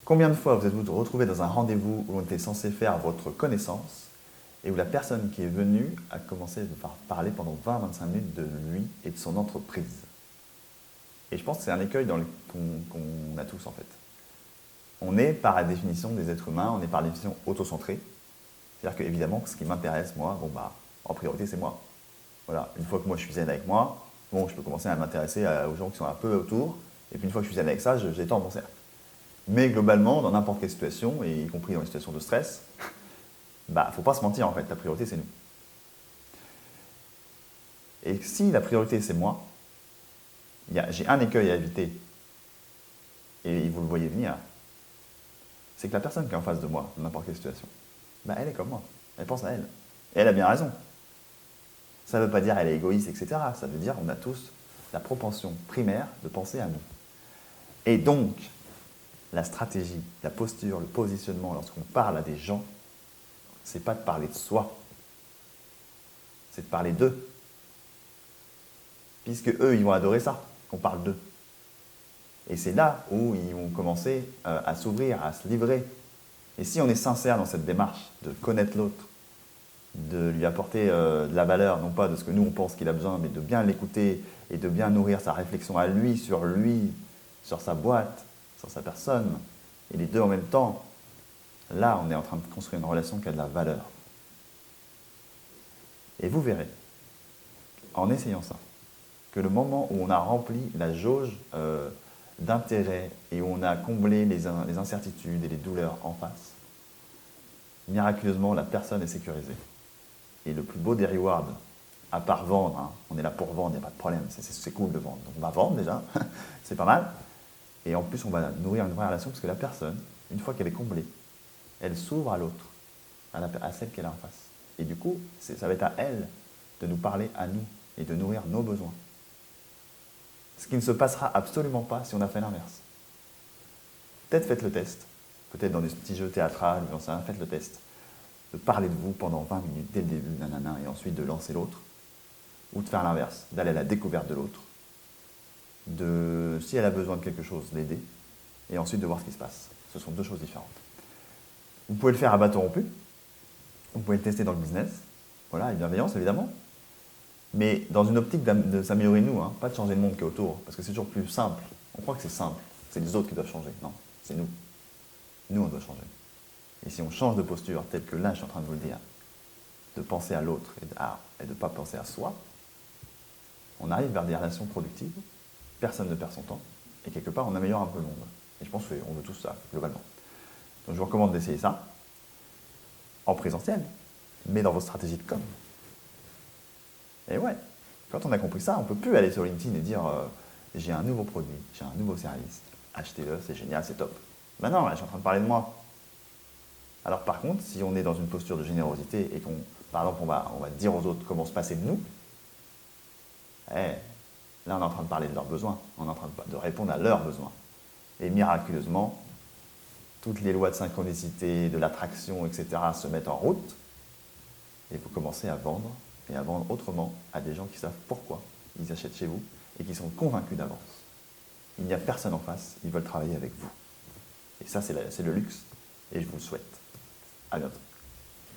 Combien de fois vous êtes-vous retrouvé dans un rendez-vous où on était censé faire votre connaissance et où la personne qui est venue a commencé à parler pendant 20-25 minutes de lui et de son entreprise? Et je pense que c'est un écueil qu'on a tous en fait. On est par définition des êtres humains, on est par définition autocentré. C'est-à-dire que évidemment, ce qui m'intéresse, moi, en priorité, c'est moi. Voilà, une fois que moi je suis zen avec moi, je peux commencer à m'intéresser aux gens qui sont un peu autour. Et puis une fois que je suis zen avec ça, j'étends mon cercle. Mais globalement, dans n'importe quelle situation, et y compris dans les situations de stress, faut pas se mentir en fait, la priorité c'est nous. Et si la priorité c'est moi, j'ai un écueil à éviter, et vous le voyez venir, c'est que la personne qui est en face de moi, dans n'importe quelle situation, elle est comme moi, elle pense à elle. Et elle a bien raison. Ça ne veut pas dire elle est égoïste, etc. Ça veut dire qu'on a tous la propension primaire de penser à nous. Et donc, la stratégie, la posture, le positionnement lorsqu'on parle à des gens, c'est pas de parler de soi, c'est de parler d'eux. Puisque eux, ils vont adorer ça, qu'on parle d'eux. Et c'est là où ils vont commencer à s'ouvrir, à se livrer. Et si on est sincère dans cette démarche de connaître l'autre, de lui apporter de la valeur, non pas de ce que nous on pense qu'il a besoin, mais de bien l'écouter et de bien nourrir sa réflexion à lui, sur sa boîte, sur sa personne, et les deux en même temps, là on est en train de construire une relation qui a de la valeur. Et vous verrez, en essayant ça, que le moment où on a rempli la jauge d'intérêt et où on a comblé les incertitudes et les douleurs en face, miraculeusement la personne est sécurisée. Et le plus beau des rewards, à part vendre, on est là pour vendre, il n'y a pas de problème, c'est cool de vendre. Donc on va vendre déjà, c'est pas mal. Et en plus, on va nourrir une vraie relation parce que la personne, une fois qu'elle est comblée, elle s'ouvre à l'autre, à celle qu'elle a en face. Et du coup, ça va être à elle de nous parler à nous et de nourrir nos besoins. Ce qui ne se passera absolument pas si on a fait l'inverse. Peut-être faites le test, peut-être dans des petits jeux théâtrales, faites le test. De parler de vous pendant 20 minutes dès le début, et ensuite de lancer l'autre, ou de faire l'inverse, d'aller à la découverte de l'autre, si elle a besoin de quelque chose, l'aider, et ensuite de voir ce qui se passe. Ce sont deux choses différentes. Vous pouvez le faire à bâton rompu, vous pouvez le tester dans le business, voilà, avec bienveillance évidemment, mais dans une optique de s'améliorer nous, pas de changer le monde qui est autour, parce que c'est toujours plus simple. On croit que c'est simple, c'est les autres qui doivent changer. Non, c'est nous. Nous, on doit changer. Et si on change de posture, tel que là, je suis en train de vous le dire, de penser à l'autre et de ne pas penser à soi, on arrive vers des relations productives, personne ne perd son temps, et quelque part, on améliore un peu le monde. Et je pense qu'on veut tous ça, globalement. Donc je vous recommande d'essayer ça, en présentiel, mais dans vos stratégies de com. Et ouais, quand on a compris ça, on ne peut plus aller sur LinkedIn et dire j'ai un nouveau produit, j'ai un nouveau service, achetez-le, c'est génial, c'est top. Maintenant, là, je suis en train de parler de moi. Alors par contre, si on est dans une posture de générosité et par exemple, on va dire aux autres comment se passer de nous, là on est en train de parler de leurs besoins, on est en train de répondre à leurs besoins. Et miraculeusement, toutes les lois de synchronicité, de l'attraction, etc. se mettent en route et vous commencez à vendre et à vendre autrement à des gens qui savent pourquoi ils achètent chez vous et qui sont convaincus d'avance. Il n'y a personne en face, ils veulent travailler avec vous. Et ça, c'est le luxe et je vous le souhaite. À bientôt.